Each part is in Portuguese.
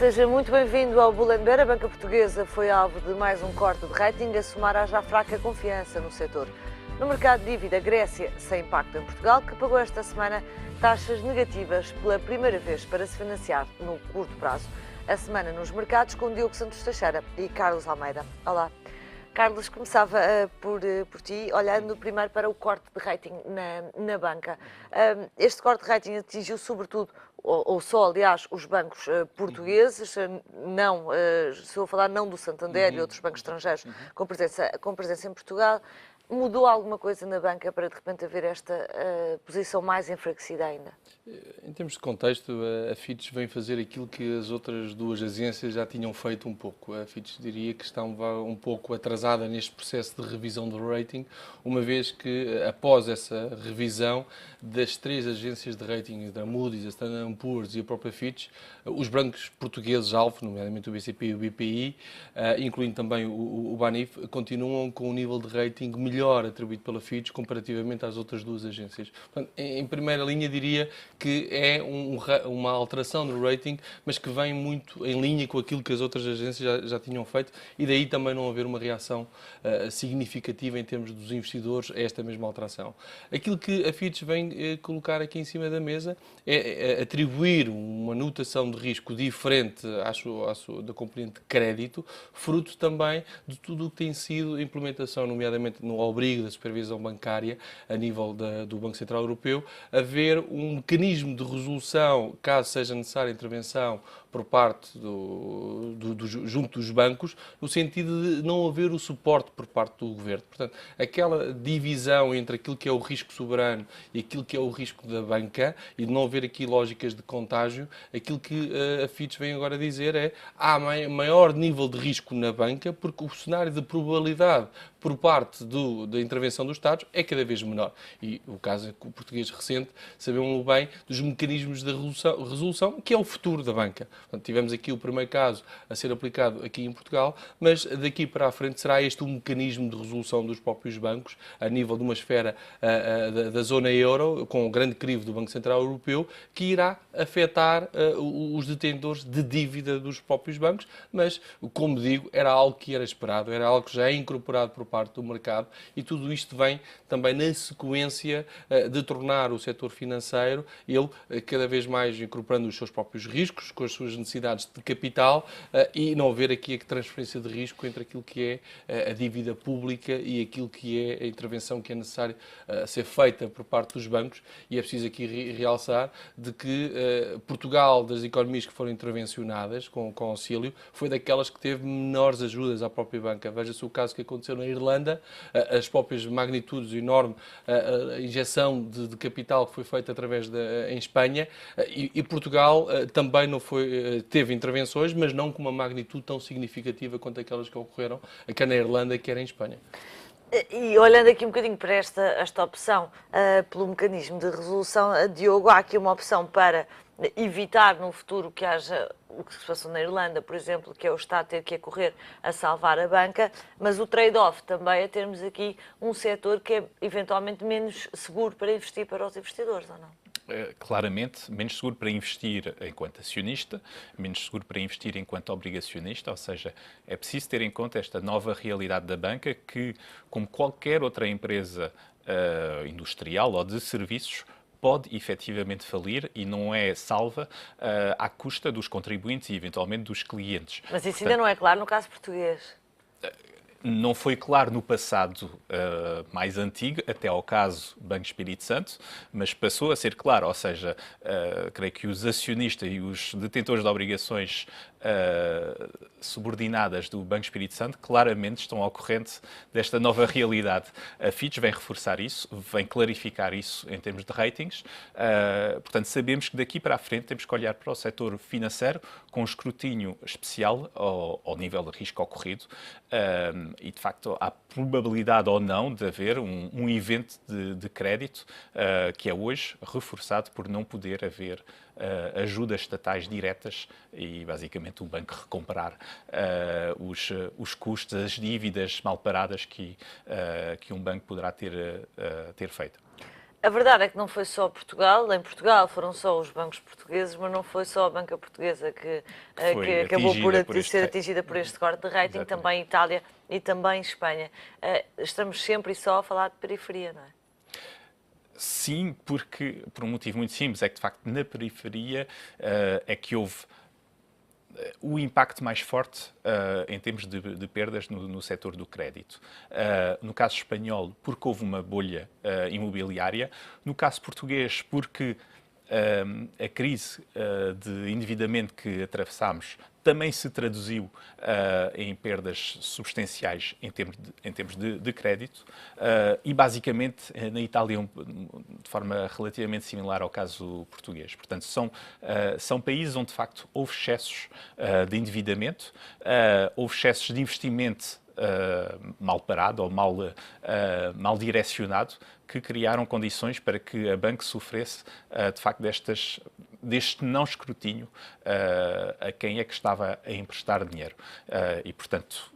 Seja muito bem-vindo ao Bullenberg. A banca portuguesa foi alvo de mais um corte de rating, a somar à já fraca confiança no setor. No mercado de dívida, Grécia, sem impacto em Portugal, que pagou esta semana taxas negativas pela primeira vez para se financiar no curto prazo. A semana nos mercados com Diogo Santos Teixeira e Carlos Almeida. Olá. Carlos, começava por ti, olhando primeiro para o corte de rating na banca. Este corte de rating atingiu sobretudo, ou só, aliás, os bancos portugueses, não, estou a falar não do Santander e outros bancos estrangeiros com presença em Portugal. Mudou alguma coisa na banca para, de repente, haver esta posição mais enfraquecida ainda? Em termos de contexto, a Fitch vem fazer aquilo que as outras duas agências já tinham feito um pouco. A Fitch diria que está um pouco atrasada neste processo de revisão do rating, uma vez que, após essa revisão das três agências de rating, da Moody's, a Standard & Poor's e a própria Fitch, os bancos portugueses-alvo, nomeadamente o BCP e o BPI, incluindo também o BANIF, continuam com um nível de rating melhor atribuído pela Fitch comparativamente às outras duas agências. Portanto, em primeira linha, diria que é uma alteração do rating, mas que vem muito em linha com aquilo que as outras agências já tinham feito, e daí também não haver uma reação significativa em termos dos investidores a esta mesma alteração. Aquilo que a Fitch vem colocar aqui em cima da mesa é atribuir uma notação de risco diferente da componente de crédito, fruto também de tudo o que tem sido a implementação, nomeadamente no abrigo da supervisão bancária a nível do Banco Central Europeu, haver um mecanismo de resolução, caso seja necessária intervenção por parte junto dos bancos, no sentido de não haver o suporte por parte do Governo. Portanto, aquela divisão entre aquilo que é o risco soberano e aquilo que é o risco da banca, e de não haver aqui lógicas de contágio, aquilo que a Fitch vem agora dizer é: há maior nível de risco na banca, porque o cenário de probabilidade por parte da intervenção dos Estados é cada vez menor. E o caso é que o português recente sabemos bem dos mecanismos de resolução, que é o futuro da banca. Portanto, tivemos aqui o primeiro caso a ser aplicado aqui em Portugal, mas daqui para a frente será este o mecanismo de resolução dos próprios bancos, a nível de uma esfera da zona euro, com o grande crivo do Banco Central Europeu, que irá afetar os detentores de dívida dos próprios bancos, mas, como digo, era algo que era esperado, era algo que já é incorporado por parte do mercado, e tudo isto vem também na sequência de tornar o setor financeiro, ele cada vez mais incorporando os seus próprios riscos, com as suas necessidades de capital, e não haver aqui a transferência de risco entre aquilo que é a dívida pública e aquilo que é a intervenção que é necessária ser feita por parte dos bancos. E é preciso aqui realçar de que Portugal, das economias que foram intervencionadas com auxílio, foi daquelas que teve menores ajudas à própria banca. Veja-se o caso que aconteceu na Irlanda, as próprias magnitudes enormes, a injeção de capital que foi feita em Espanha, e Portugal também não teve intervenções, mas não com uma magnitude tão significativa quanto aquelas que ocorreram quer na Irlanda, quer em Espanha. E olhando aqui um bocadinho para esta opção pelo mecanismo de resolução, Diogo, há aqui uma opção para evitar no futuro que haja o que se passou na Irlanda, por exemplo, que é o Estado ter que correr a salvar a banca, mas o trade-off também é termos aqui um setor que é eventualmente menos seguro para investir para os investidores, ou não? Claramente, menos seguro para investir enquanto acionista, menos seguro para investir enquanto obrigacionista, ou seja, é preciso ter em conta esta nova realidade da banca que, como qualquer outra empresa industrial ou de serviços, pode efetivamente falir e não é salva à custa dos contribuintes e eventualmente dos clientes. Mas isso ainda não é claro no caso português. Não foi claro no passado mais antigo, até ao caso Banco Espírito Santo, mas passou a ser claro, ou seja, creio que os acionistas e os detentores de obrigações subordinadas do Banco Espírito Santo claramente estão ao corrente desta nova realidade. A Fitch vem reforçar isso, vem clarificar isso em termos de ratings. Portanto, sabemos que daqui para a frente temos que olhar para o setor financeiro com um escrutínio especial ao nível de risco ocorrido, e, de facto, há probabilidade ou não de haver um evento de crédito que é hoje reforçado por não poder haver ajudas estatais diretas e, basicamente, o banco recomprar os custos, as dívidas mal paradas que um banco poderá ter feito. A verdade é que não foi só Portugal, em Portugal foram só os bancos portugueses, mas não foi só a banca portuguesa que acabou por ser atingida por este corte de rating, exatamente. Também Itália e também Espanha. Estamos sempre e só a falar de periferia, não é? Sim, porque, por um motivo muito simples, é que de facto na periferia é que houve o impacto mais forte em termos de perdas no setor do crédito. No caso espanhol, porque houve uma bolha imobiliária. No caso português, porque a crise de endividamento que atravessámos também se traduziu em perdas substanciais em termos de crédito e, basicamente, na Itália, de forma relativamente similar ao caso português. Portanto, são países onde, de facto, houve excessos de endividamento, houve excessos de investimento mal parado ou mal direcionado, que criaram condições para que a banca sofresse, de facto, deste não escrutínio a quem é que estava a emprestar dinheiro. E, portanto,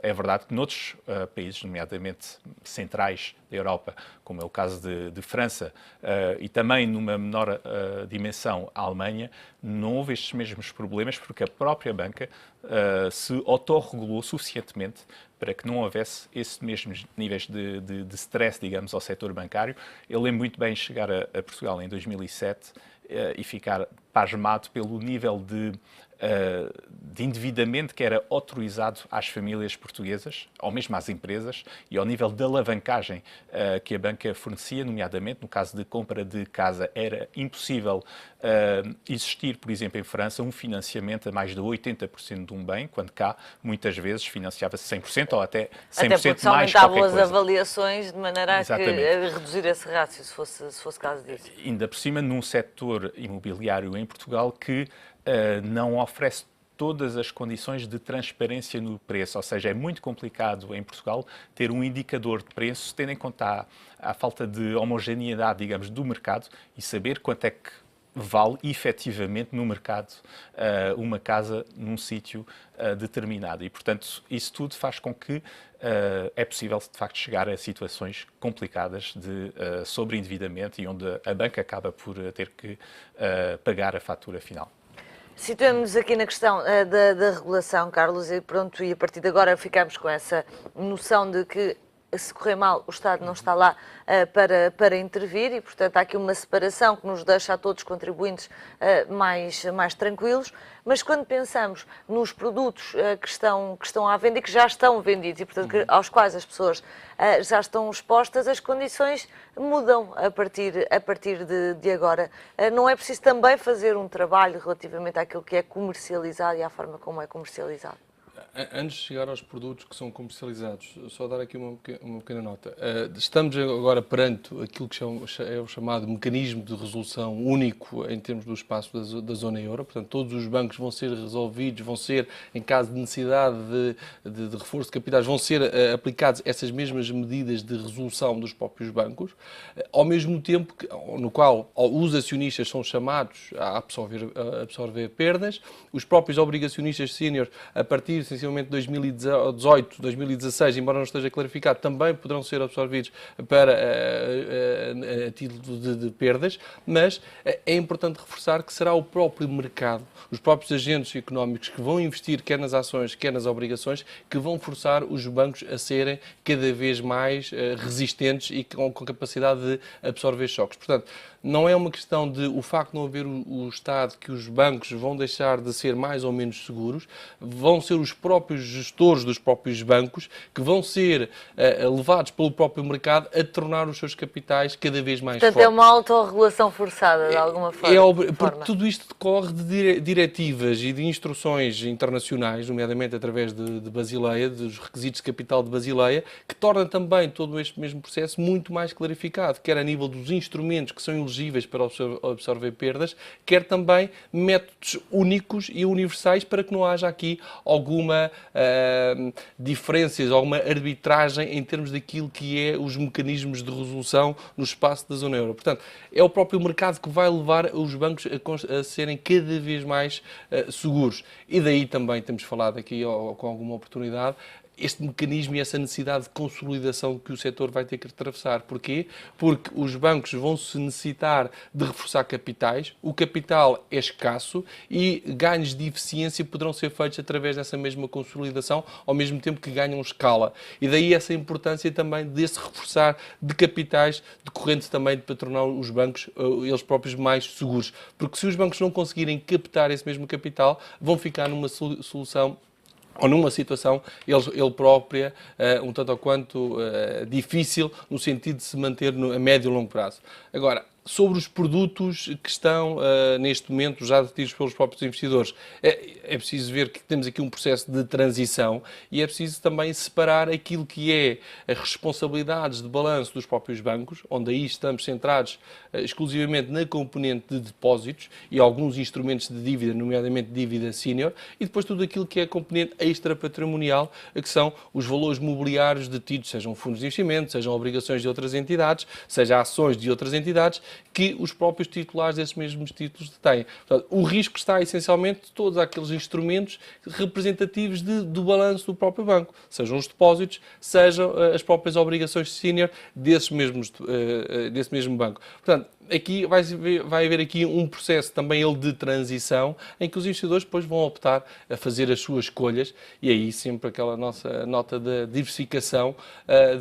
é verdade que noutros países, nomeadamente centrais da Europa, como é o caso de França, e também numa menor dimensão a Alemanha, não houve estes mesmos problemas porque a própria banca se autorregulou suficientemente para que não houvesse esses mesmos níveis de stress, digamos, ao setor bancário. Eu lembro muito bem chegar a Portugal em 2007 e ficar pasmado pelo nível de endividamento que era autorizado às famílias portuguesas, ou mesmo às empresas, e ao nível de alavancagem que a banca fornecia, nomeadamente no caso de compra de casa, era impossível existir, por exemplo, em França, um financiamento a mais de 80% de um bem, quando cá, muitas vezes, financiava-se 100% ou até 100% mais qualquer coisa. Até porque aumentavam as avaliações de maneira a reduzir esse rácio, se fosse caso disso. Ainda por cima, num setor imobiliário em Portugal que não oferece todas as condições de transparência no preço, ou seja, é muito complicado em Portugal ter um indicador de preço, tendo em conta a falta de homogeneidade, digamos, do mercado e saber quanto é que vale efetivamente no mercado uma casa num sítio determinado. E, portanto, isso tudo faz com que é possível, de facto, chegar a situações complicadas de sobreendividamento e onde a banca acaba por ter que pagar a fatura final. Situamos aqui na questão da regulação, Carlos, e pronto, e a partir de agora ficamos com essa noção de que se correr mal, o Estado não está lá para intervir e, portanto, há aqui uma separação que nos deixa a todos os contribuintes mais tranquilos, mas quando pensamos nos produtos que estão à venda e que já estão vendidos e, portanto, aos quais as pessoas já estão expostas, as condições mudam a partir de agora. Não é preciso também fazer um trabalho relativamente àquilo que é comercializado e à forma como é comercializado? Antes de chegar aos produtos que são comercializados, só dar aqui uma pequena nota. Estamos agora perante aquilo que é o chamado mecanismo de resolução único em termos do espaço da zona euro. Portanto, todos os bancos vão ser resolvidos, vão ser, em caso de necessidade de reforço de capitais, vão ser aplicadas essas mesmas medidas de resolução dos próprios bancos, ao mesmo tempo no qual os acionistas são chamados a absorver perdas, os próprios obrigacionistas séniores, a partir essencialmente de 2018, 2016, embora não esteja clarificado, também poderão ser absorvidos para a título de perdas, mas é importante reforçar que será o próprio mercado, os próprios agentes económicos que vão investir quer nas ações, quer nas obrigações, que vão forçar os bancos a serem cada vez mais resistentes e com capacidade de absorver choques. Portanto, não é uma questão de o facto de não haver o Estado que os bancos vão deixar de ser mais ou menos seguros, vão ser os próprios gestores dos próprios bancos que vão ser levados pelo próprio mercado a tornar os seus capitais cada vez mais fortes. Portanto, é uma autorregulação forçada, de alguma forma. Porque tudo isto decorre de diretivas e de instruções internacionais, nomeadamente através de Basileia, dos requisitos de capital de Basileia, que torna também todo este mesmo processo muito mais clarificado, quer a nível dos instrumentos que são elegíveis para absorver perdas, quer também métodos únicos e universais para que não haja aqui alguma diferenças, alguma arbitragem em termos daquilo que é os mecanismos de resolução no espaço da zona euro. Portanto, é o próprio mercado que vai levar os bancos a serem cada vez mais seguros. E daí também temos falado aqui com alguma oportunidade este mecanismo e essa necessidade de consolidação que o setor vai ter que atravessar. Porquê? Porque os bancos vão se necessitar de reforçar capitais, o capital é escasso e ganhos de eficiência poderão ser feitos através dessa mesma consolidação, ao mesmo tempo que ganham escala. E daí essa importância também desse reforçar de capitais, decorrente também para tornar os bancos, eles próprios, mais seguros. Porque se os bancos não conseguirem captar esse mesmo capital, vão ficar numa solução ou numa situação ele própria um tanto ou quanto difícil no sentido de se manter a médio e longo prazo. Agora, sobre os produtos que estão neste momento já detidos pelos próprios investidores, é preciso ver que temos aqui um processo de transição e é preciso também separar aquilo que é as responsabilidades de balanço dos próprios bancos, onde aí estamos centrados exclusivamente na componente de depósitos e alguns instrumentos de dívida, nomeadamente dívida senior, e depois tudo aquilo que é a componente extra-patrimonial, que são os valores mobiliários detidos, sejam fundos de investimento, sejam obrigações de outras entidades, seja ações de outras entidades, que os próprios titulares desses mesmos títulos detêm. Portanto, o risco está essencialmente de todos aqueles instrumentos representativos do balanço do próprio banco, sejam os depósitos, sejam as próprias obrigações senior desse mesmo banco. Portanto, aqui vai haver aqui um processo também ele de transição em que os investidores depois vão optar a fazer as suas escolhas e aí sempre aquela nossa nota de diversificação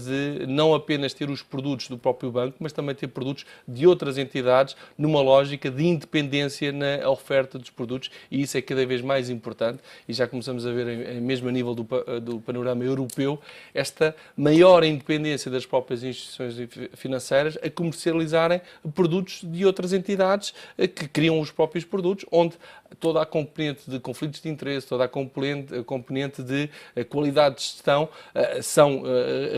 de não apenas ter os produtos do próprio banco, mas também ter produtos de outras entidades numa lógica de independência na oferta dos produtos e isso é cada vez mais importante e já começamos a ver mesmo a nível do panorama europeu esta maior independência das próprias instituições financeiras a comercializarem produtos de outras entidades que criam os próprios produtos, onde toda a componente de conflitos de interesse, toda a componente de qualidade de gestão são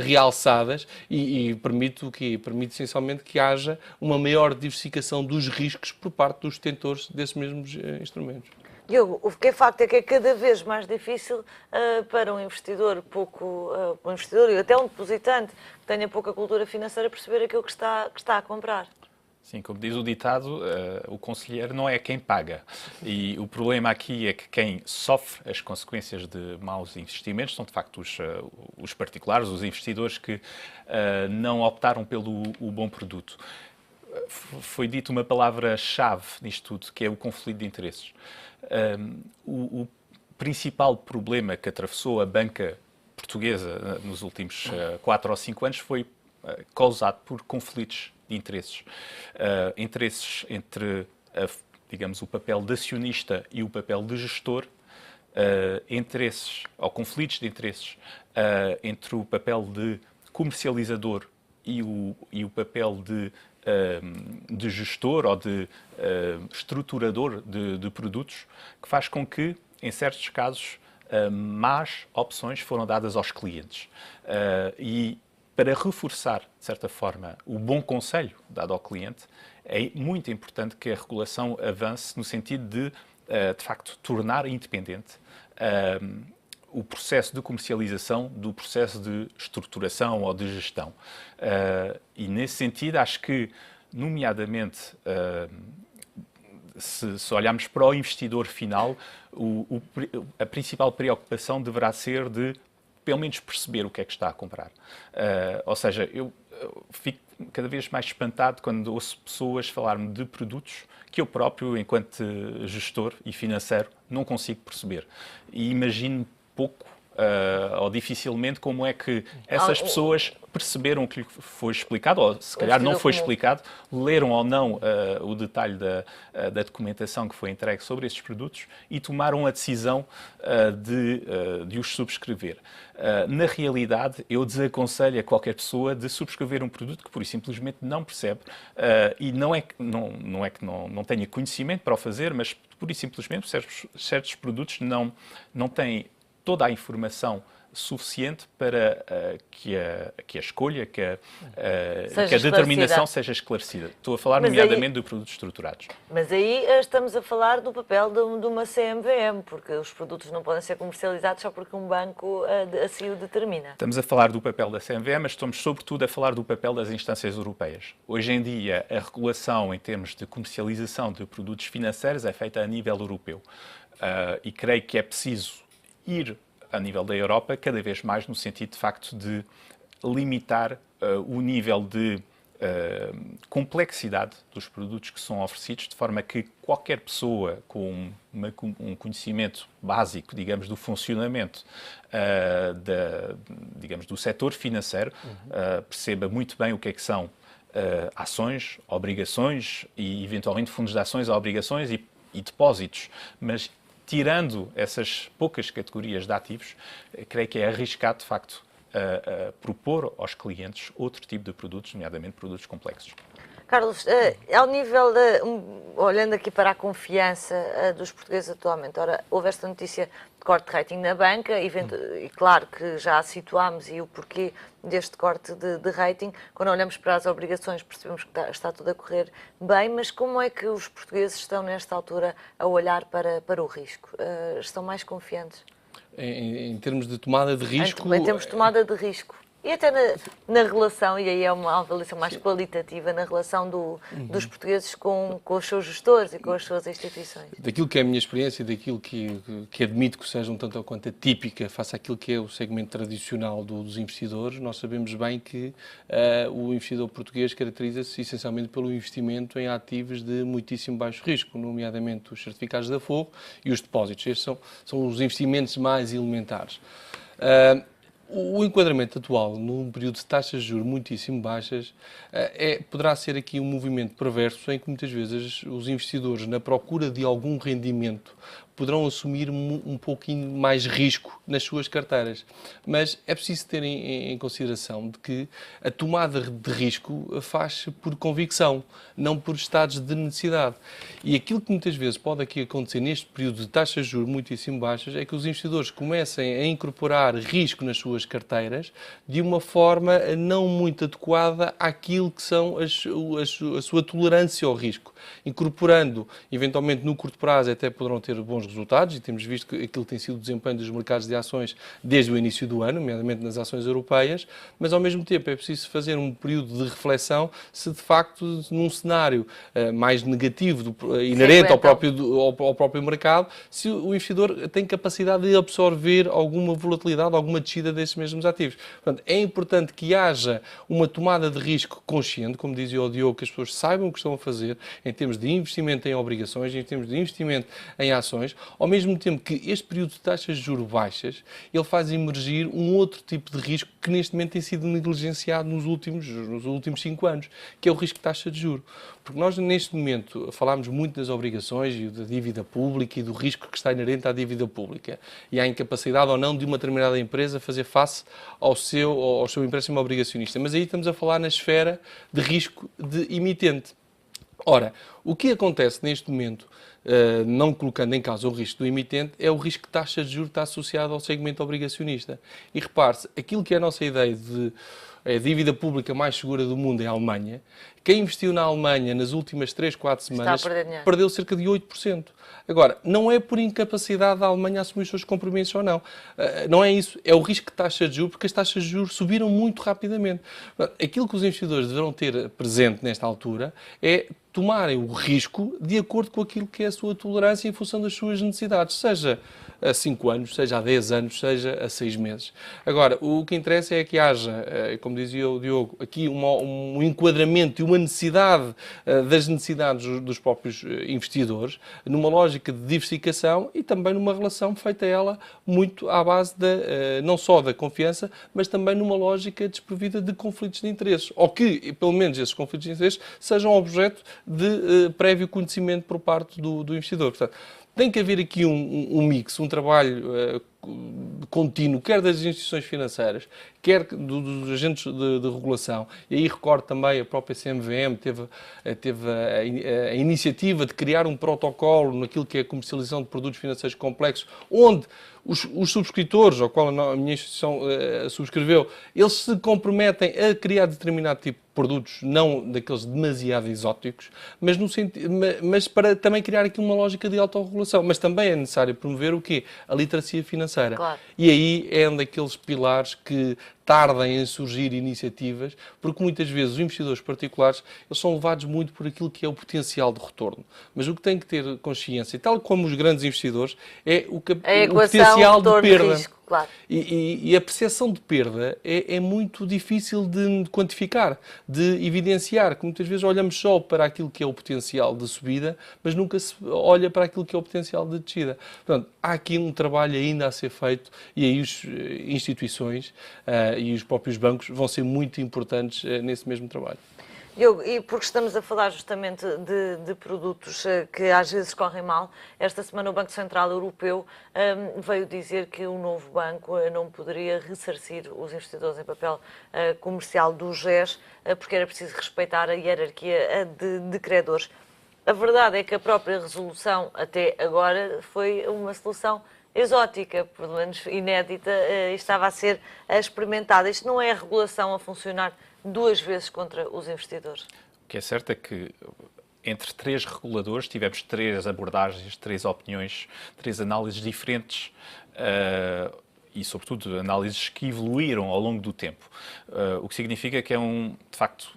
realçadas e permite o quê? Permite essencialmente que haja uma maior diversificação dos riscos por parte dos detentores desses mesmos instrumentos. Diogo, o que é facto é que é cada vez mais difícil para um investidor e até um depositante que tenha pouca cultura financeira perceber aquilo que está a comprar. Sim, como diz o ditado, o conselheiro não é quem paga. E o problema aqui é que quem sofre as consequências de maus investimentos são, de facto, os particulares, os investidores que não optaram pelo bom produto. Foi dito uma palavra-chave nisto tudo, que é o conflito de interesses. O principal problema que atravessou a banca portuguesa nos últimos 4 ou 5 anos foi causado por conflitos de interesses. Interesses entre, digamos, o papel de acionista e o papel de gestor, interesses ou conflitos de interesses entre o papel de comercializador e o papel de gestor ou de estruturador de produtos, que faz com que, em certos casos, más opções foram dadas aos clientes. E para reforçar, de certa forma, o bom conselho dado ao cliente, é muito importante que a regulação avance no sentido de facto, tornar independente o processo de comercialização do processo de estruturação ou de gestão. E, nesse sentido, acho que, nomeadamente, se olharmos para o investidor final, a principal preocupação deverá ser de pelo menos perceber o que é que está a comprar. Ou seja, eu fico cada vez mais espantado quando ouço pessoas falar-me de produtos que eu próprio, enquanto gestor e financeiro, não consigo perceber. E imagino pouco ou dificilmente como é que essas pessoas perceberam o que lhe foi explicado, ou se calhar não foi explicado, leram ou não o detalhe da documentação que foi entregue sobre estes produtos e tomaram a decisão de os subscrever. Na realidade, eu desaconselho a qualquer pessoa de subscrever um produto que pura e simplesmente não percebe e não é que não tenha conhecimento para o fazer, mas pura e simplesmente certos produtos não têm toda a informação suficiente para que a escolha, que a determinação seja esclarecida. Estou a falar nomeadamente de produtos estruturados. Mas aí estamos a falar do papel de uma CMVM, porque os produtos não podem ser comercializados só porque um banco assim o determina. Estamos a falar do papel da CMVM, mas estamos sobretudo a falar do papel das instâncias europeias. Hoje em dia, a regulação em termos de comercialização de produtos financeiros é feita a nível europeu. E creio que é preciso ir a nível da Europa, cada vez mais no sentido, de facto, de limitar o nível de complexidade dos produtos que são oferecidos, de forma que qualquer pessoa com um conhecimento básico, digamos, do funcionamento digamos, do setor financeiro, perceba muito bem o que são ações, obrigações e, eventualmente, fundos de ações, obrigações e depósitos. Mas, tirando essas poucas categorias de ativos, creio que é arriscado, de facto, a propor aos clientes outro tipo de produtos, nomeadamente produtos complexos. Carlos, ao nível olhando aqui para a confiança dos portugueses atualmente, ora, houve esta notícia de corte de rating na banca, e claro que já a situámos e o porquê deste corte de rating. Quando olhamos para as obrigações percebemos que está tudo a correr bem, mas como é que os portugueses estão nesta altura a olhar para o risco? Estão mais confiantes? Em termos de tomada de risco... Em termos de tomada de risco. E até na relação, e aí é uma avaliação mais qualitativa, na relação dos portugueses com os seus gestores e com as suas instituições. Daquilo que é a minha experiência, daquilo que admito que seja um tanto ou quanto atípica face àquilo que é o segmento tradicional dos investidores, nós sabemos bem que o investidor português caracteriza-se essencialmente pelo investimento em ativos de muitíssimo baixo risco, nomeadamente os certificados de aforro e os depósitos. Estes são os investimentos mais elementares. O enquadramento atual, num período de taxas de juros muitíssimo baixas, poderá ser aqui um movimento perverso em que muitas vezes os investidores, na procura de algum rendimento, poderão assumir um pouquinho mais risco nas suas carteiras. Mas é preciso ter em consideração de que a tomada de risco faz-se por convicção, não por estados de necessidade. E aquilo que muitas vezes pode aqui acontecer neste período de taxas de juros muitíssimo baixas é que os investidores comecem a incorporar risco nas suas carteiras de uma forma não muito adequada àquilo que são a sua tolerância ao risco. Incorporando, eventualmente no curto prazo, até poderão ter bons resultados, e temos visto que aquilo tem sido o desempenho dos mercados de ações desde o início do ano, nomeadamente nas ações europeias, mas ao mesmo tempo é preciso fazer um período de reflexão se de facto num cenário mais negativo, inerente ao próprio mercado, se o investidor tem capacidade de absorver alguma volatilidade, alguma descida desses mesmos ativos. Portanto, é importante que haja uma tomada de risco consciente, como dizia o Diogo, que as pessoas saibam o que estão a fazer em termos de investimento em obrigações, em termos de investimento em ações, ao mesmo tempo que este período de taxas de juros baixas, ele faz emergir um outro tipo de risco que neste momento tem sido negligenciado nos últimos 5 anos, que é o risco de taxa de juros. Porque nós, neste momento, falámos muito das obrigações e da dívida pública e do risco que está inerente à dívida pública e à incapacidade ou não de uma determinada empresa fazer face ao seu empréstimo obrigacionista. Mas aí estamos a falar na esfera de risco de emitente. Ora, o que acontece neste momento, não colocando em causa o risco do emitente, é o risco que a taxa de juros está associado ao segmento obrigacionista. E repare-se, aquilo que é a nossa ideia de a dívida pública mais segura do mundo é a Alemanha. Quem investiu na Alemanha nas últimas 3, 4 semanas perdeu cerca de 8%. Agora, não é por incapacidade da Alemanha assumir os seus compromissos ou não. Não é isso. É o risco de taxa de juros, porque as taxas de juros subiram muito rapidamente. Aquilo que os investidores deverão ter presente nesta altura é tomarem o risco de acordo com aquilo que é a sua tolerância em função das suas necessidades, seja a 5 anos, seja a 10 anos, seja a 6 meses. Agora, o que interessa é que haja, como dizia o Diogo, aqui um enquadramento e uma necessidade das necessidades dos próprios investidores, numa lógica de diversificação e também numa relação feita ela muito à base não só da confiança, mas também numa lógica desprovida de conflitos de interesses, ou que, pelo menos, esses conflitos de interesses sejam objeto de prévio conhecimento por parte do investidor. Portanto, tem que haver aqui um mix, um trabalho contínuo, quer das instituições financeiras, quer dos agentes de regulação. E aí recordo também a própria CMVM teve a iniciativa de criar um protocolo naquilo que é a comercialização de produtos financeiros complexos, onde os subscritores, ao qual a minha instituição subscreveu, eles se comprometem a criar determinado tipo de produtos, não daqueles demasiado exóticos, mas para também criar aqui uma lógica de autorregulação. Mas também é necessário promover o quê? A literacia financeira. Claro. E aí é um daqueles pilares que tardem em surgir iniciativas, porque muitas vezes os investidores particulares eles são levados muito por aquilo que é o potencial de retorno. Mas o que tem que ter consciência, tal como os grandes investidores, é o potencial de perda. Risco, claro. E a percepção de perda é muito difícil de quantificar, de evidenciar, que muitas vezes olhamos só para aquilo que é o potencial de subida, mas nunca se olha para aquilo que é o potencial de descida. Portanto, há aqui um trabalho ainda a ser feito e aí as instituições e os próprios bancos vão ser muito importantes nesse mesmo trabalho. Diogo, e porque estamos a falar justamente de produtos que às vezes correm mal, esta semana o Banco Central Europeu veio dizer que o novo banco não poderia ressarcir os investidores em papel comercial do GES porque era preciso respeitar a hierarquia de credores. A verdade é que a própria resolução até agora foi uma solução exótica, pelo menos inédita, estava a ser experimentada. Isto não é a regulação a funcionar duas vezes contra os investidores. O que é certo é que entre três reguladores tivemos três abordagens, três opiniões, três análises diferentes e, sobretudo, análises que evoluíram ao longo do tempo. O que significa que é, de facto,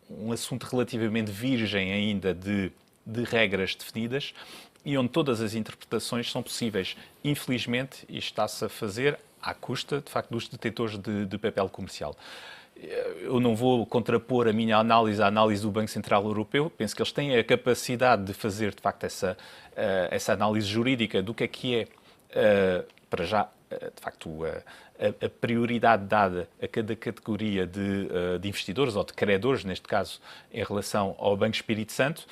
um assunto relativamente virgem ainda de regras definidas e onde todas as interpretações são possíveis. Infelizmente, isto está-se a fazer à custa, de facto, dos detentores de papel comercial. Eu não vou contrapor a minha análise à análise do Banco Central Europeu. Penso que eles têm a capacidade de fazer, de facto, essa análise jurídica do que é, para já, de facto, a prioridade dada a cada categoria de investidores, ou de credores, neste caso, em relação ao Banco Espírito Santo.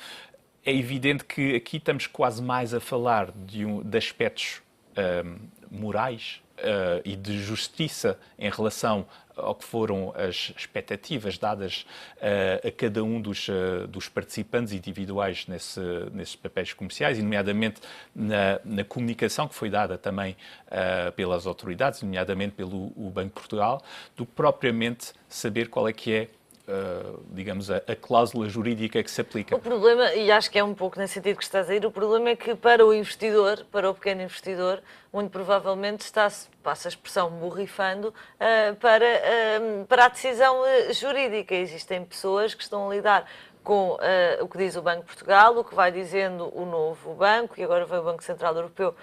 É evidente que aqui estamos quase mais a falar de aspectos morais e de justiça em relação ao que foram as expectativas dadas a cada um dos participantes individuais nesses papéis comerciais, e nomeadamente na comunicação que foi dada também pelas autoridades, nomeadamente pelo Banco de Portugal, do que propriamente saber qual é que é digamos, a cláusula jurídica que se aplica. O problema, e acho que é um pouco nesse sentido que estás a ir, o problema é que para o investidor, para o pequeno investidor, muito provavelmente está-se, passa a expressão, borrifando para a decisão jurídica. Existem pessoas que estão a lidar com o que diz o Banco de Portugal, o que vai dizendo o novo banco, e agora veio o Banco Central Europeu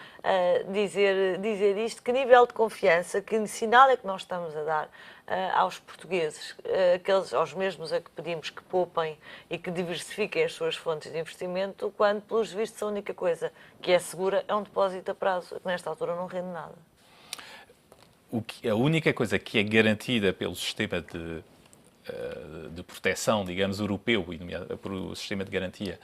dizer isto. Que nível de confiança, que sinal é que nós estamos a dar aos portugueses, aos mesmos a que pedimos que poupem e que diversifiquem as suas fontes de investimento, quando, pelos vistos, a única coisa que é segura é um depósito a prazo, que nesta altura não rende nada. A única coisa que é garantida pelo sistema de proteção, digamos, europeu, e pelo sistema de garantia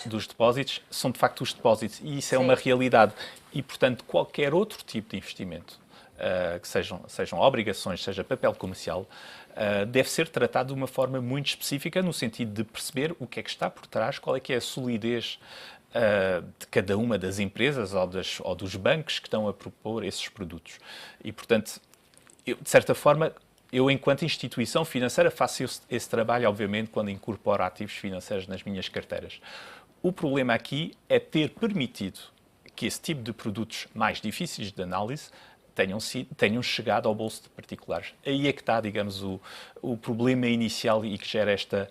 dos depósitos, são de facto os depósitos. E isso é uma realidade. E, portanto, qualquer outro tipo de investimento, que sejam obrigações, seja papel comercial, deve ser tratado de uma forma muito específica, no sentido de perceber o que é que está por trás, qual é que é a solidez de cada uma das empresas ou dos bancos que estão a propor esses produtos. E, portanto, de certa forma, eu, enquanto instituição financeira, faço esse trabalho, obviamente, quando incorporo ativos financeiros nas minhas carteiras. O problema aqui é ter permitido que esse tipo de produtos mais difíceis de análise tenham chegado ao bolso de particulares. Aí é que está, digamos, o problema inicial e que gera esta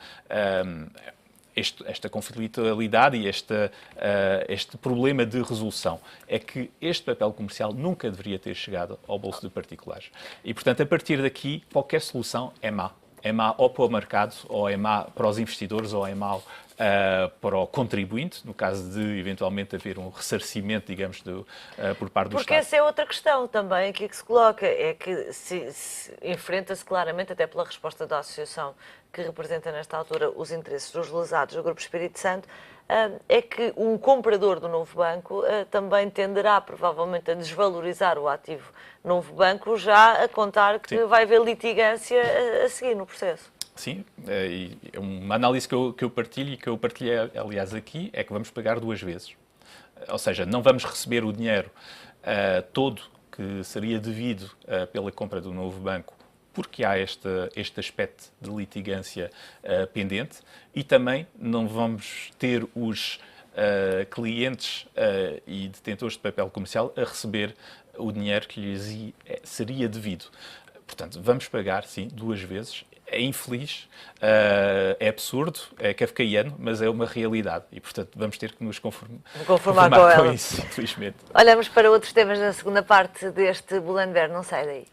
conflitualidade e este problema de resolução. É que este papel comercial nunca deveria ter chegado ao bolso de particulares. E, portanto, a partir daqui, qualquer solução é má. É má ou para o mercado, ou é má para os investidores, ou é má para o contribuinte, no caso de, eventualmente, haver um ressarcimento, digamos, por parte do Estado. Porque essa é outra questão também aqui que se coloca, é que se enfrenta-se claramente, até pela resposta da Associação que representa nesta altura os interesses dos lesados do Grupo Espírito Santo, é que um comprador do novo banco também tenderá provavelmente a desvalorizar o ativo novo banco, já a contar que vai haver litigância a seguir no processo. Sim, e uma análise que eu partilho e que eu partilhei, aliás, aqui, é que vamos pagar duas vezes. Ou seja, não vamos receber o dinheiro todo que seria devido pela compra do novo banco, porque há este aspecto de litigância pendente, e também não vamos ter os clientes e detentores de papel comercial a receber o dinheiro que lhes seria devido. Portanto, vamos pagar, sim, 2 vezes. É infeliz, é absurdo, é kafkaiano, mas é uma realidade. E, portanto, vamos ter que nos conformar com com ela. isso, infelizmente. Olhamos para outros temas na segunda parte deste Bull and Bear, não sai daí.